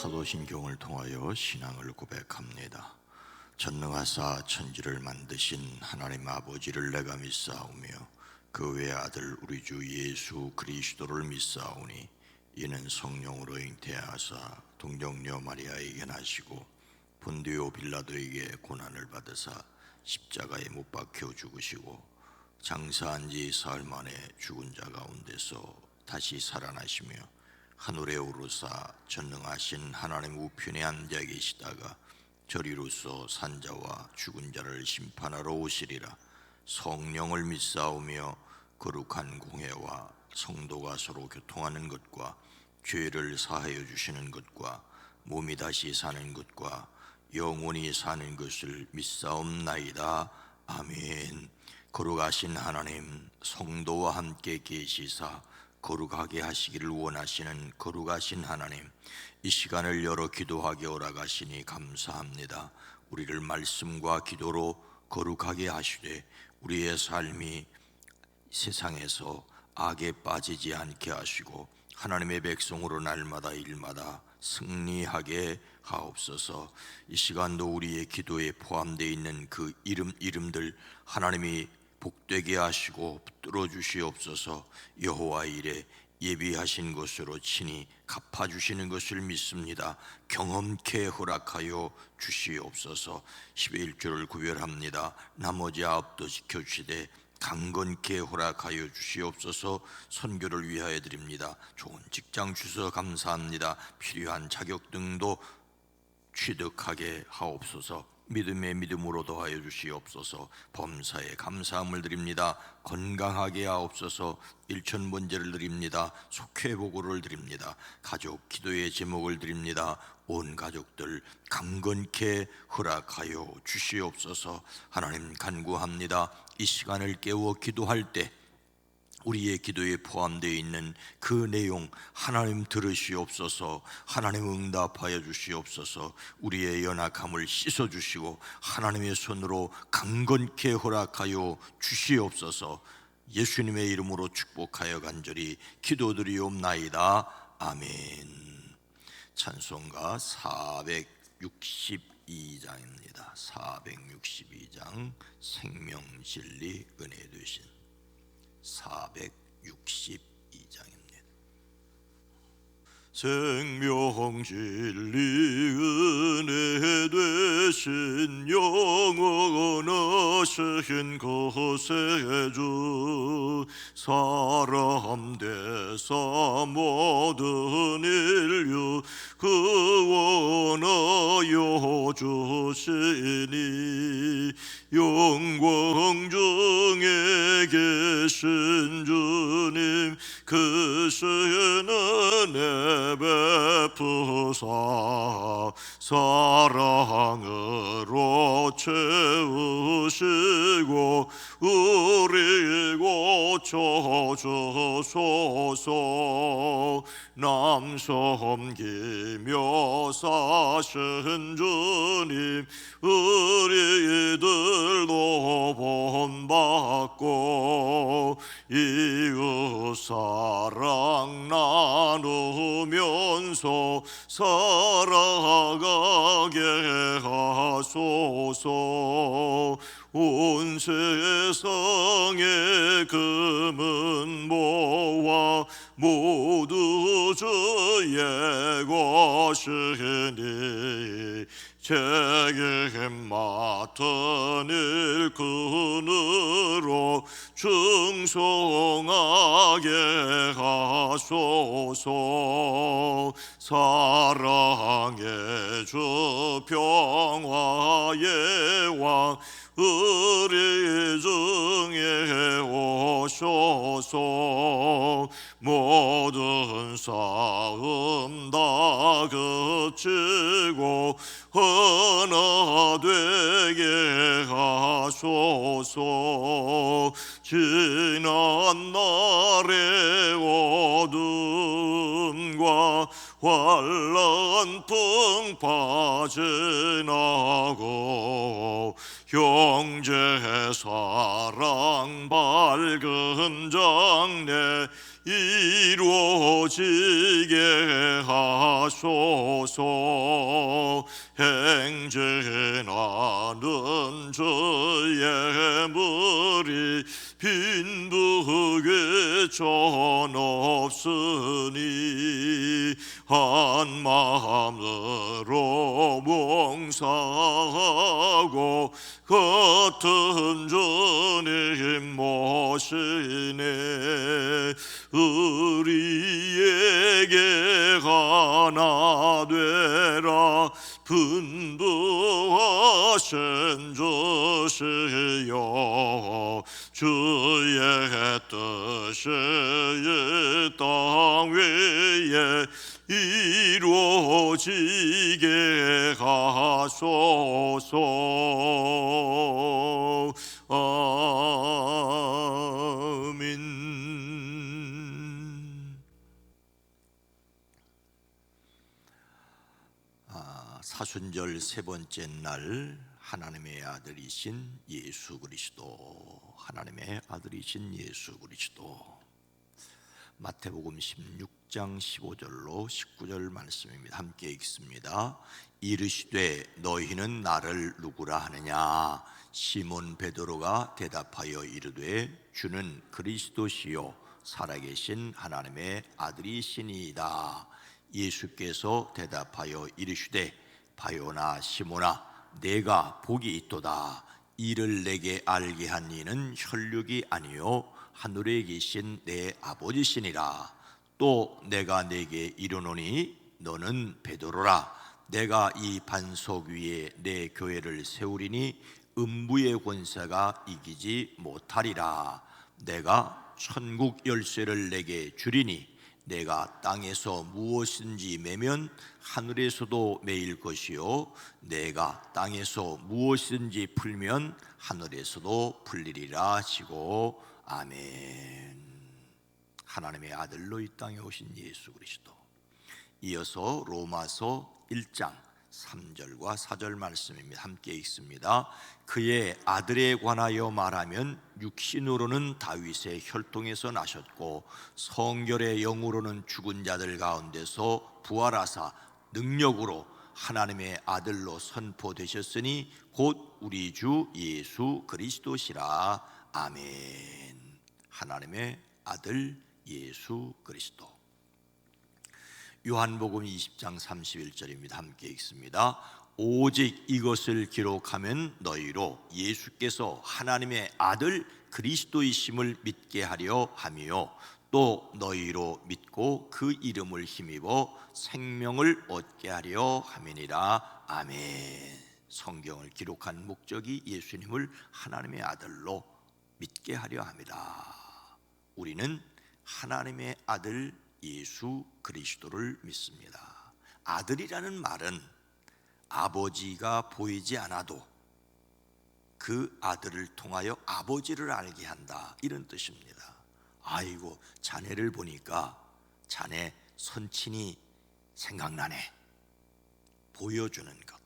사도신경을 통하여 신앙을 고백합니다. 전능하사 천지를 만드신 하나님 아버지를 내가 믿사오며 그 외아들 우리 주 예수 그리스도를 믿사오니 이는 성령으로 잉태하사 동정녀 마리아에게 나시고 본디오 빌라도에게 고난을 받으사 십자가에 못 박혀 죽으시고 장사한 지 사흘 만에 죽은 자 가운데서 다시 살아나시며 하늘에 오르사 전능하신 하나님 우편에 앉아 계시다가 저리로서 산자와 죽은 자를 심판하러 오시리라. 성령을 믿사오며 거룩한 공회와 성도가 서로 교통하는 것과 죄를 사하여 주시는 것과 몸이 다시 사는 것과 영원히 사는 것을 믿사옵나이다. 아멘. 거룩하신 하나님, 성도와 함께 계시사 거룩하게 하시기를 원하시는 거룩하신 하나님, 이 시간을 열어 기도하게 오라가시니 감사합니다. 우리를 말씀과 기도로 거룩하게 하시되 우리의 삶이 세상에서 악에 빠지지 않게 하시고 하나님의 백성으로 날마다 일마다 승리하게 하옵소서. 이 시간도 우리의 기도에 포함되어 있는 그 이름들 하나님이 복되게 하시고 붙들어 주시옵소서. 여호와 이레 예비하신 것으로 친히 갚아주시는 것을 믿습니다. 경험케 허락하여 주시옵소서. 11조를 구별합니다. 나머지 9도 지켜주시되 강건케 허락하여 주시옵소서. 선교를 위하여 드립니다. 좋은 직장 주셔서 감사합니다. 필요한 자격 등도 취득하게 하옵소서. 믿음의 믿음으로 더하여 주시옵소서. 범사에 감사함을 드립니다. 건강하게 하옵소서. 일천번제를 드립니다. 속회보고를 드립니다. 가족 기도의 제목을 드립니다. 온 가족들 강건케 허락하여 주시옵소서. 하나님 간구합니다. 이 시간을 깨워 기도할 때 우리의 기도에 포함되어 있는 그 내용 하나님 들으시옵소서. 하나님 응답하여 주시옵소서. 우리의 연약함을 씻어주시고 하나님의 손으로 강건케 허락하여 주시옵소서. 예수님의 이름으로 축복하여 간절히 기도드리옵나이다. 아멘. 찬송가 462장입니다 462장 생명진리 은혜 되신 462장입니다. 생명진리 은혜 되신 영원하신 거세주 사람 되사 모든 인류 구원하여 주시니 영광 중에 계신 주님 그 신은 베푸사 사랑으로 채우시고 우리 고쳐주소서. 남 섬기며 사신 주님 우리들도 본받고 이웃 사랑 나누면서 살아가게 하소서. 온 세상의 금은 모아 모두 주의 것이니 책임 맡은 일꾼으로 충성하게 하소서. 사랑의 주 평화의 왕 우리 중에 오셔서 모든 싸움 다 그치고 하나 되게 하소서. 지난 날의 어둠과 환란 풍파 지나고 형제 사랑 밝은 장래 이루어지게 하소서. 행진하는 저의 물이 빈부귀 전없으니 한 마음으로 몽사하고 같은 주님 모시네. 우리에게 하나 되라 분부하신 주시여. 주의 뜻이 이 땅 위에 이루어지게 하소서. 아멘. 사순절 세 번째 날 하나님의 아들이신 예수 그리스도, 하나님의 아들이신 예수 그리스도. 마태복음 16장 15절로 19절 말씀입니다. 함께 읽습니다. 이르시되 너희는 나를 누구라 하느냐? 시몬 베드로가 대답하여 이르되 주는 그리스도시요 살아계신 하나님의 아들이시니이다. 예수께서 대답하여 이르시되 바요나 시몬아 내가 복이 있도다. 이를 내게 알게 한 이는 혈육이 아니요 하늘에 계신 내 아버지시니라. 또 내가 내게 이르노니 너는 베드로라. 내가 이 반석 위에 내 교회를 세우리니 음부의 권세가 이기지 못하리라. 내가 천국 열쇠를 내게 주리니 내가 땅에서 무엇인지 매면 하늘에서도 매일 것이요 내가 땅에서 무엇인지 풀면 하늘에서도 풀리리라 하시고 아멘. 하나님의 아들로 이 땅에 오신 예수 그리스도. 이어서 로마서 1장 3절과 4절 말씀입니다. 함께 읽습니다. 그의 아들에 관하여 말하면 육신으로는 다윗의 혈통에서 나셨고 성결의 영으로는 죽은 자들 가운데서 부활하사 능력으로 하나님의 아들로 선포되셨으니 곧 우리 주 예수 그리스도시라. 아멘. 하나님의 아들 예수 그리스도. 요한복음 20장 31절입니다. 함께 읽습니다. 오직 이것을 기록하면 너희로 예수께서 하나님의 아들 그리스도이심을 믿게 하려 함이요 또 너희로 믿고 그 이름을 힘입어 생명을 얻게 하려 함이니라. 아멘. 성경을 기록한 목적이 예수님을 하나님의 아들로 믿게 하려 합니다. 우리는 하나님의 아들 예수 그리스도를 믿습니다. 아들이라는 말은 아버지가 보이지 않아도 그 아들을 통하여 아버지를 알게 한다, 이런 뜻입니다. 아이고 자네를 보니까 자네 선친이 생각나네. 보여주는 것.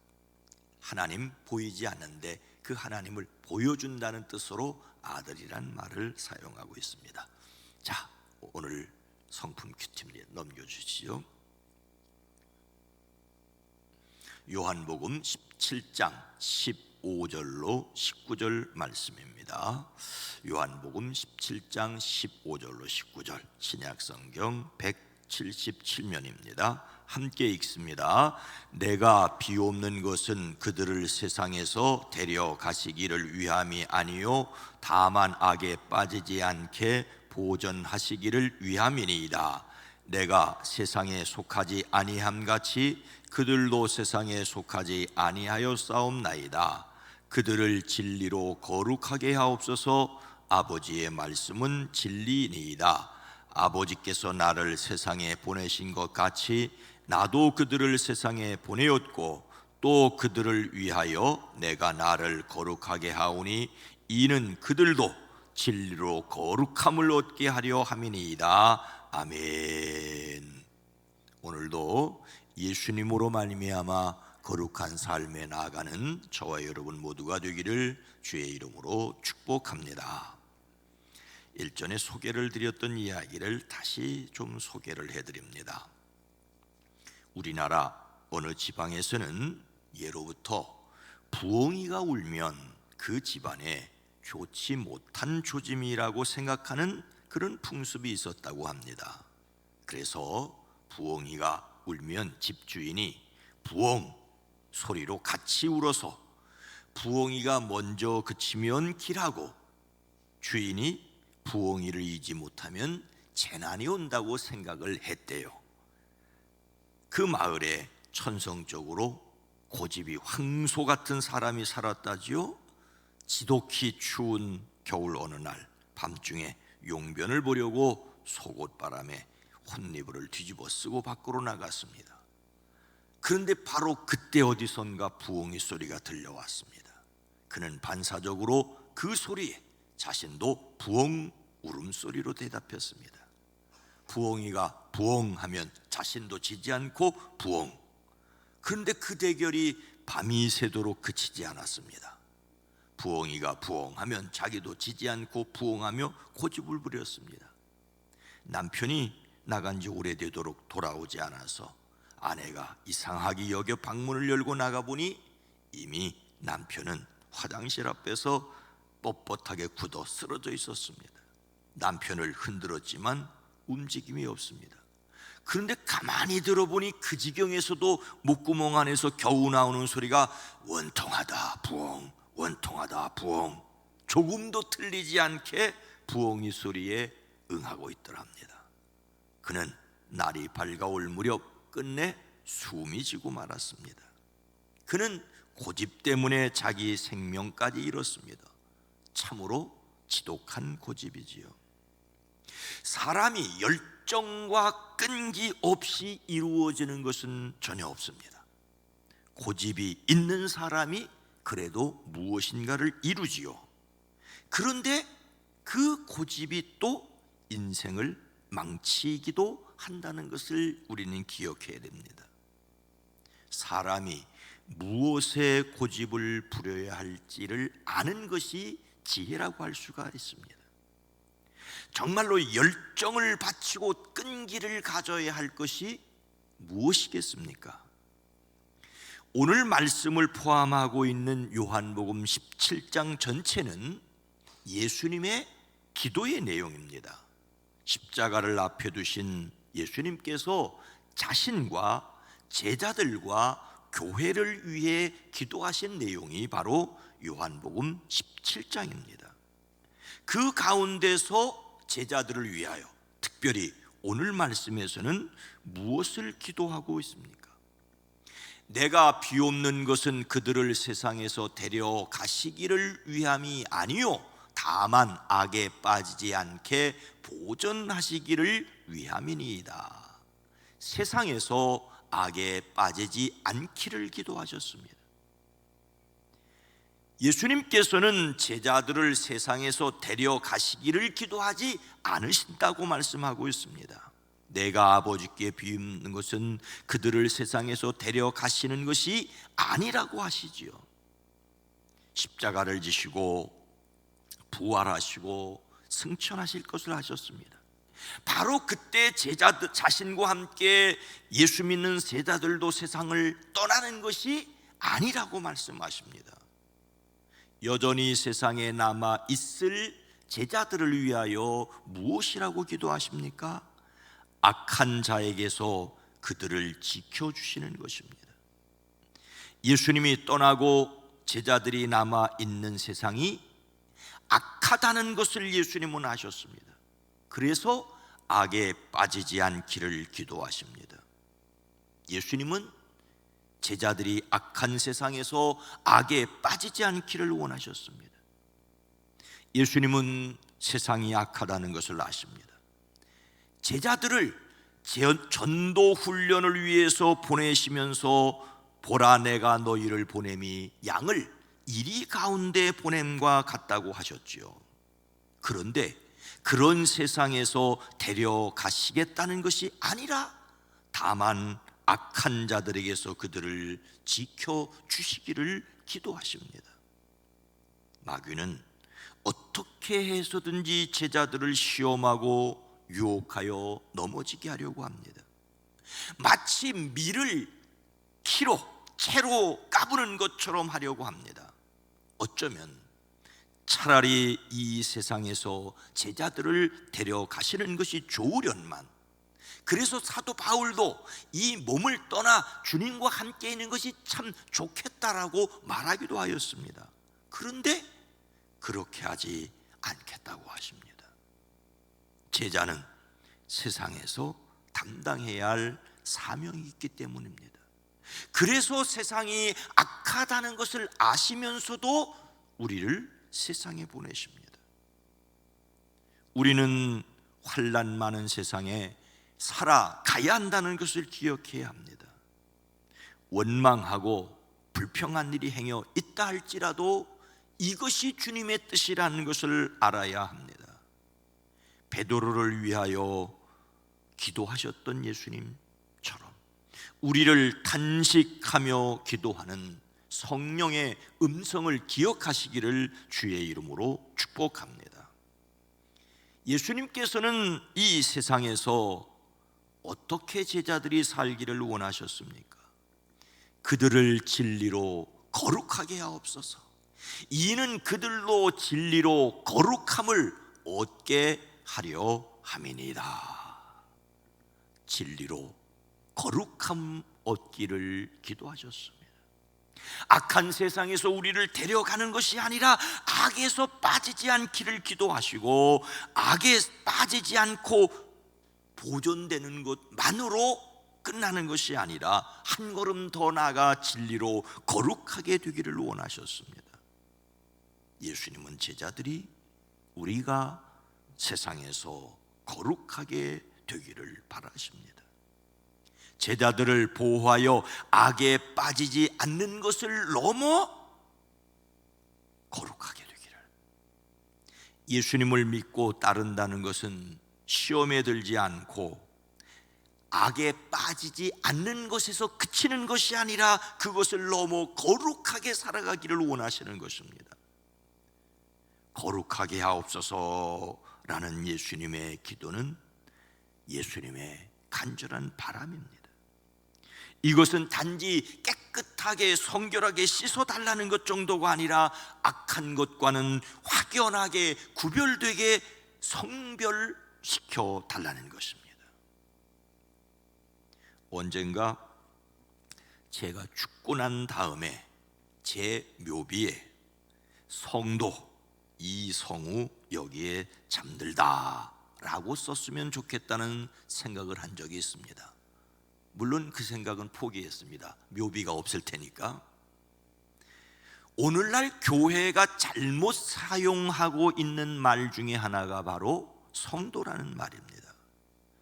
하나님 보이지 않는데 그 하나님을 보여준다는 뜻으로 아들이란 말을 사용하고 있습니다. 자, 오늘 성품 큐팀 넘겨주시죠. 요한복음 17장 15절로 19절 말씀입니다. 요한복음 17장 15절로 19절 신약성경 177면입니다. 함께 읽습니다. 내가 비옵는 것은 그들을 세상에서 데려가시기를 위함이 아니요 다만 악에 빠지지 않게 보전하시기를 위함이니이다. 내가 세상에 속하지 아니함 같이 그들도 세상에 속하지 아니하였사옵나이다. 그들을 진리로 거룩하게 하옵소서. 아버지의 말씀은 진리니이다. 아버지께서 나를 세상에 보내신 것 같이 나도 그들을 세상에 보내었고 또 그들을 위하여 내가 나를 거룩하게 하오니 이는 그들도 진리로 거룩함을 얻게 하려 함이니이다. 아멘. 오늘도 예수님으로 말미암아 거룩한 삶에 나아가는 저와 여러분 모두가 되기를 주의 이름으로 축복합니다. 일전에 소개를 드렸던 이야기를 다시 좀 소개를 해드립니다. 우리나라 어느 지방에서는 예로부터 부엉이가 울면 그 집안에 좋지 못한 조짐이라고 생각하는 그런 풍습이 있었다고 합니다. 그래서 부엉이가 울면 집주인이 부엉 소리로 같이 울어서 부엉이가 먼저 그치면 길하고 주인이 부엉이를 이지 못하면 재난이 온다고 생각을 했대요. 그 마을에 천성적으로 고집이 황소 같은 사람이 살았다지요. 지독히 추운 겨울 어느 날 밤중에 용변을 보려고 속옷바람에 혼니부를 뒤집어 쓰고 밖으로 나갔습니다. 그런데 바로 그때 어디선가 부엉이 소리가 들려왔습니다. 그는 반사적으로 그 소리에 자신도 부엉 울음소리로 대답했습니다. 부엉이가 부엉하면 자신도 지지 않고 부엉. 그런데 그 대결이 밤이 새도록 그치지 않았습니다. 부엉이가 부엉하면 자기도 지지 않고 부엉하며 고집을 부렸습니다. 남편이 나간 지 오래되도록 돌아오지 않아서 아내가 이상하게 여겨 방문을 열고 나가보니 이미 남편은 화장실 앞에서 뻣뻣하게 굳어 쓰러져 있었습니다. 남편을 흔들었지만 움직임이 없습니다. 그런데 가만히 들어보니 그 지경에서도 목구멍 안에서 겨우 나오는 소리가 원통하다 부엉, 원통하다 부엉, 조금도 틀리지 않게 부엉이 소리에 응하고 있더랍니다. 그는 날이 밝아올 무렵 끝내 숨이 지고 말았습니다. 그는 고집 때문에 자기 생명까지 잃었습니다. 참으로 지독한 고집이지요. 사람이 열정과 끈기 없이 이루어지는 것은 전혀 없습니다. 고집이 있는 사람이 그래도 무엇인가를 이루지요. 그런데 그 고집이 또 인생을 망치기도 한다는 것을 우리는 기억해야 됩니다. 사람이 무엇에 고집을 부려야 할지를 아는 것이 지혜라고 할 수가 있습니다. 정말로 열정을 바치고 끈기를 가져야 할 것이 무엇이겠습니까? 오늘 말씀을 포함하고 있는 요한복음 17장 전체는 예수님의 기도의 내용입니다. 십자가를 앞에 두신 예수님께서 자신과 제자들과 교회를 위해 기도하신 내용이 바로 요한복음 17장입니다. 그 가운데서 제자들을 위하여 특별히 오늘 말씀에서는 무엇을 기도하고 있습니까? 내가 비옵는 것은 그들을 세상에서 데려가시기를 위함이 아니요 다만 악에 빠지지 않게 보전하시기를 위함이니이다. 세상에서 악에 빠지지 않기를 기도하셨습니다. 예수님께서는 제자들을 세상에서 데려가시기를 기도하지 않으신다고 말씀하고 있습니다. 내가 아버지께 비옵는 것은 그들을 세상에서 데려가시는 것이 아니라고 하시지요. 십자가를 지시고 부활하시고 승천하실 것을 하셨습니다. 바로 그때 제자들 자신과 함께 예수 믿는 제자들도 세상을 떠나는 것이 아니라고 말씀하십니다. 여전히 세상에 남아 있을 제자들을 위하여 무엇이라고 기도하십니까? 악한 자에게서 그들을 지켜주시는 것입니다. 예수님이 떠나고 제자들이 남아 있는 세상이 악하다는 것을 예수님은 아셨습니다. 그래서 악에 빠지지 않기를 기도하십니다. 예수님은 제자들이 악한 세상에서 악에 빠지지 않기를 원하셨습니다. 예수님은 세상이 악하다는 것을 아십니다. 제자들을 전도 훈련을 위해서 보내시면서 보라 내가 너희를 보냄이 양을 이리 가운데 보냄과 같다고 하셨지요. 그런데 그런 세상에서 데려가시겠다는 것이 아니라 다만 악한 자들에게서 그들을 지켜 주시기를 기도하십니다. 마귀는 어떻게 해서든지 제자들을 시험하고 유혹하여 넘어지게 하려고 합니다. 마치 밀을 키로, 채로 까부는 것처럼 하려고 합니다. 어쩌면 차라리 이 세상에서 제자들을 데려가시는 것이 좋으련만, 그래서 사도 바울도 이 몸을 떠나 주님과 함께 있는 것이 참 좋겠다라고 말하기도 하였습니다. 그런데 그렇게 하지 않겠다고 하십니다. 제자는 세상에서 담당해야 할 사명이 있기 때문입니다. 그래서 세상이 악하다는 것을 아시면서도 우리를 세상에 보내십니다. 우리는 환난 많은 세상에 살아가야 한다는 것을 기억해야 합니다. 원망하고 불평한 일이 행여 있다 할지라도 이것이 주님의 뜻이라는 것을 알아야 합니다. 베드로를 위하여 기도하셨던 예수님처럼 우리를 탄식하며 기도하는 성령의 음성을 기억하시기를 주의 이름으로 축복합니다. 예수님께서는 이 세상에서 어떻게 제자들이 살기를 원하셨습니까? 그들을 진리로 거룩하게 하옵소서. 이는 그들로 진리로 거룩함을 얻게 하려 함이니이다. 진리로 거룩함 얻기를 기도하셨습니다. 악한 세상에서 우리를 데려가는 것이 아니라 악에서 빠지지 않기를 기도하시고, 악에 빠지지 않고 보존되는 것만으로 끝나는 것이 아니라 한 걸음 더 나아가 진리로 거룩하게 되기를 원하셨습니다. 예수님은 제자들이 우리가 세상에서 거룩하게 되기를 바라십니다. 제자들을 보호하여 악에 빠지지 않는 것을 넘어 거룩하게 되기를. 예수님을 믿고 따른다는 것은 시험에 들지 않고 악에 빠지지 않는 것에서 그치는 것이 아니라 그것을 넘어 거룩하게 살아가기를 원하시는 것입니다. 거룩하게 하옵소서라는 예수님의 기도는 예수님의 간절한 바람입니다. 이것은 단지 깨끗하게 성결하게 씻어달라는 것 정도가 아니라 악한 것과는 확연하게 구별되게 성별시켜 달라는 것입니다. 언젠가 제가 죽고 난 다음에 제 묘비에 성도 이성우 여기에 잠들다 라고 썼으면 좋겠다는 생각을 한 적이 있습니다. 물론 그 생각은 포기했습니다. 묘비가 없을 테니까. 오늘날 교회가 잘못 사용하고 있는 말 중에 하나가 바로 성도라는 말입니다.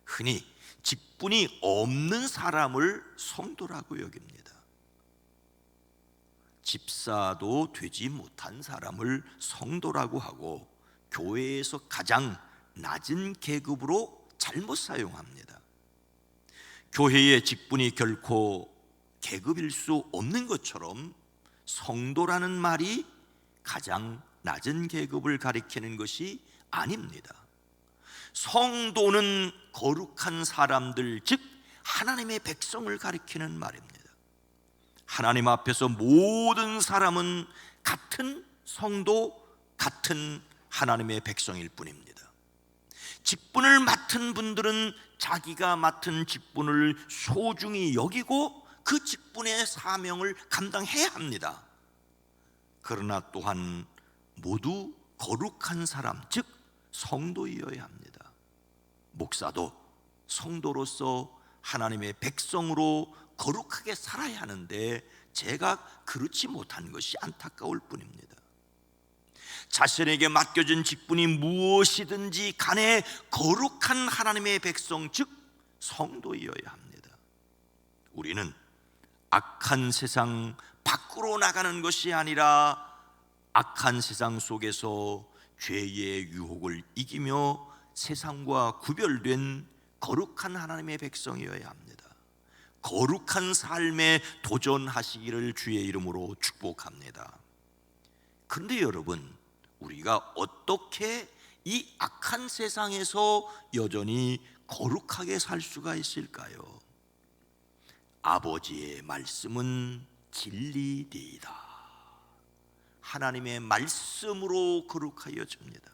흔히 직분이 없는 사람을 성도라고 여깁니다. 집사도 되지 못한 사람을 성도라고 하고 교회에서 가장 낮은 계급으로 잘못 사용합니다. 교회의 직분이 결코 계급일 수 없는 것처럼 성도라는 말이 가장 낮은 계급을 가리키는 것이 아닙니다. 성도는 거룩한 사람들, 즉 하나님의 백성을 가리키는 말입니다. 하나님 앞에서 모든 사람은 같은 성도, 같은 하나님의 백성일 뿐입니다. 직분을 맡은 분들은 자기가 맡은 직분을 소중히 여기고 그 직분의 사명을 감당해야 합니다. 그러나 또한 모두 거룩한 사람, 즉 성도이어야 합니다. 목사도 성도로서 하나님의 백성으로 거룩하게 살아야 하는데 제가 그렇지 못한 것이 안타까울 뿐입니다. 자신에게 맡겨진 직분이 무엇이든지 간에 거룩한 하나님의 백성, 즉 성도이어야 합니다. 우리는 악한 세상 밖으로 나가는 것이 아니라 악한 세상 속에서 죄의 유혹을 이기며 세상과 구별된 거룩한 하나님의 백성이어야 합니다. 거룩한 삶에 도전하시기를 주의 이름으로 축복합니다. 그런데 여러분, 우리가 어떻게 이 악한 세상에서 여전히 거룩하게 살 수가 있을까요? 아버지의 말씀은 진리되이다. 하나님의 말씀으로 거룩하여집니다.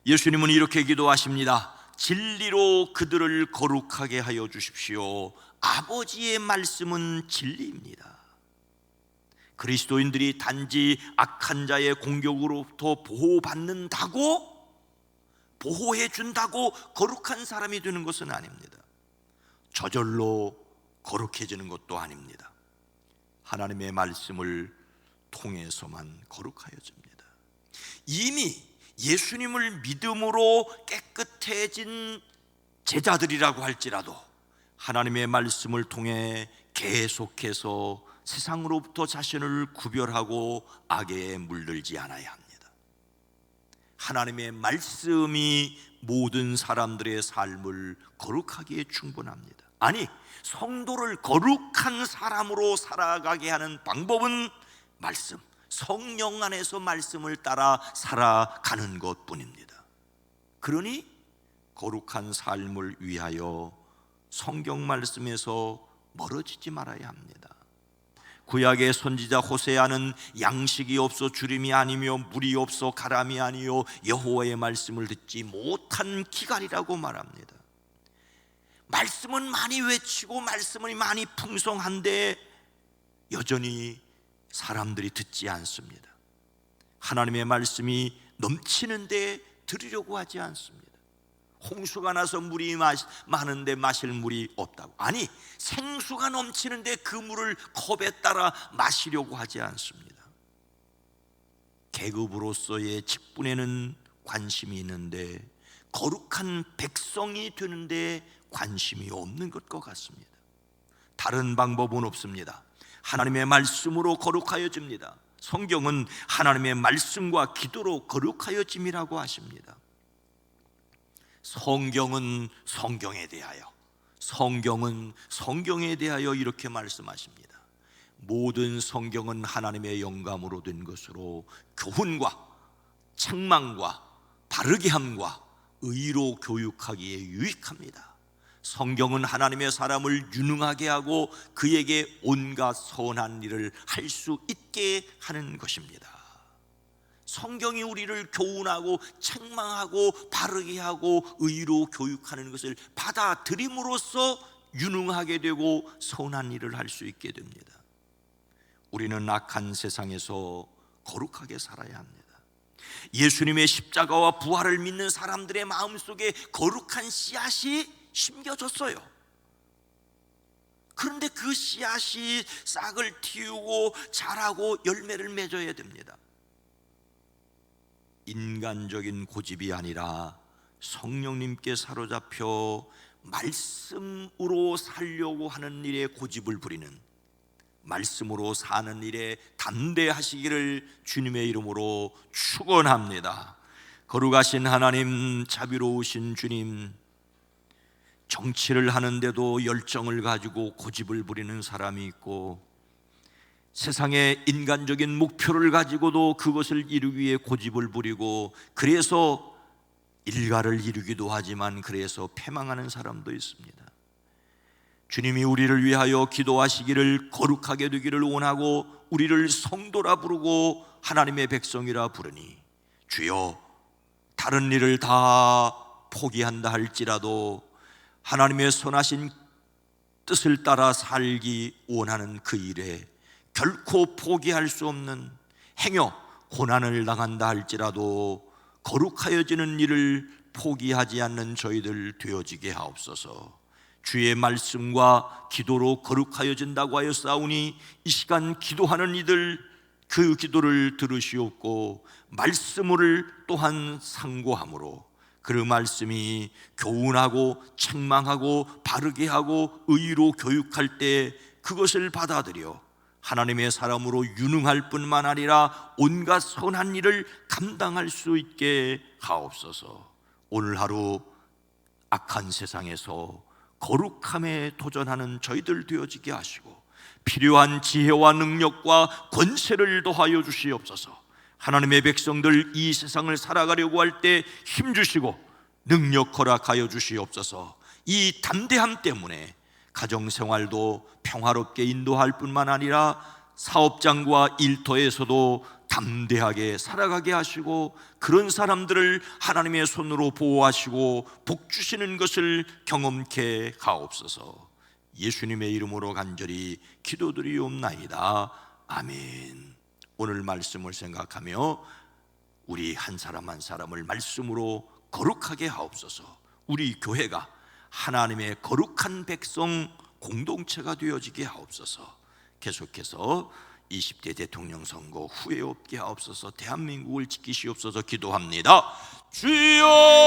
예수님은 이렇게 기도하십니다. 진리로 그들을 거룩하게 하여 주십시오. 아버지의 말씀은 진리입니다. 그리스도인들이 단지 악한 자의 공격으로부터 보호받는다고, 보호해 준다고 거룩한 사람이 되는 것은 아닙니다. 저절로 거룩해지는 것도 아닙니다. 하나님의 말씀을 통해서만 거룩하여집니다. 이미 예수님을 믿음으로 깨끗해진 제자들이라고 할지라도 하나님의 말씀을 통해 계속해서 세상으로부터 자신을 구별하고 악에 물들지 않아야 합니다. 하나님의 말씀이 모든 사람들의 삶을 거룩하기에 충분합니다. 아니, 성도를 거룩한 사람으로 살아가게 하는 방법은 말씀, 성령 안에서 말씀을 따라 살아가는 것뿐입니다. 그러니 거룩한 삶을 위하여 성경 말씀에서 멀어지지 말아야 합니다. 구약의 선지자 호세아는 양식이 없어 주림이 아니며 물이 없어 가람이 아니요 여호와의 말씀을 듣지 못한 기갈이라고 말합니다. 말씀은 많이 외치고 말씀은 많이 풍성한데 여전히 사람들이 듣지 않습니다. 하나님의 말씀이 넘치는데 들으려고 하지 않습니다. 홍수가 나서 물이 많은데 마실 물이 없다고, 아니 생수가 넘치는데 그 물을 컵에 따라 마시려고 하지 않습니다. 계급으로서의 직분에는 관심이 있는데 거룩한 백성이 되는데 관심이 없는 것과 같습니다. 다른 방법은 없습니다. 하나님의 말씀으로 거룩하여집니다. 성경은 하나님의 말씀과 기도로 거룩하여짐이라고 하십니다. 성경은 성경에 대하여 이렇게 말씀하십니다. 모든 성경은 하나님의 영감으로 된 것으로 교훈과 책망과 바르게 함과 의로 교육하기에 유익합니다. 성경은 하나님의 사람을 유능하게 하고 그에게 온갖 선한 일을 할 수 있게 하는 것입니다. 성경이 우리를 교훈하고 책망하고 바르게 하고 의로 교육하는 것을 받아들임으로써 유능하게 되고 선한 일을 할 수 있게 됩니다. 우리는 악한 세상에서 거룩하게 살아야 합니다. 예수님의 십자가와 부활을 믿는 사람들의 마음속에 거룩한 씨앗이 심겨졌어요. 그런데 그 씨앗이 싹을 틔우고 자라고 열매를 맺어야 됩니다. 인간적인 고집이 아니라 성령님께 사로잡혀 말씀으로 살려고 하는 일에 고집을 부리는, 말씀으로 사는 일에 담대하시기를 주님의 이름으로 축원합니다. 거룩하신 하나님, 자비로우신 주님, 정치를 하는데도 열정을 가지고 고집을 부리는 사람이 있고, 세상의 인간적인 목표를 가지고도 그것을 이루기 위해 고집을 부리고, 그래서 일가를 이루기도 하지만 그래서 패망하는 사람도 있습니다. 주님이 우리를 위하여 기도하시기를 거룩하게 되기를 원하고 우리를 성도라 부르고 하나님의 백성이라 부르니, 주여, 다른 일을 다 포기한다 할지라도 하나님의 선하신 뜻을 따라 살기 원하는 그 일에 결코 포기할 수 없는, 행여 고난을 당한다 할지라도 거룩하여지는 일을 포기하지 않는 저희들 되어지게 하옵소서. 주의 말씀과 기도로 거룩하여진다고 하였사오니 이 시간 기도하는 이들 그 기도를 들으시옵고 말씀을 또한 상고함으로 그 말씀이 교훈하고 책망하고 바르게 하고 의로 교육할 때 그것을 받아들여 하나님의 사람으로 유능할 뿐만 아니라 온갖 선한 일을 감당할 수 있게 하옵소서. 오늘 하루 악한 세상에서 거룩함에 도전하는 저희들 되어지게 하시고 필요한 지혜와 능력과 권세를 더하여 주시옵소서. 하나님의 백성들 이 세상을 살아가려고 할 때 힘주시고 능력 허락하여 주시옵소서. 이 담대함 때문에 가정생활도 평화롭게 인도할 뿐만 아니라 사업장과 일터에서도 담대하게 살아가게 하시고 그런 사람들을 하나님의 손으로 보호하시고 복 주시는 것을 경험케 하옵소서. 예수님의 이름으로 간절히 기도드리옵나이다. 아멘. 오늘 말씀을 생각하며 우리 한 사람 한 사람을 말씀으로 거룩하게 하옵소서. 우리 교회가 하나님의 거룩한 백성 공동체가 되어지게 하옵소서. 계속해서 20대 대통령 선거 후회 없게 하옵소서. 대한민국을 지키시옵소서. 기도합니다. 주여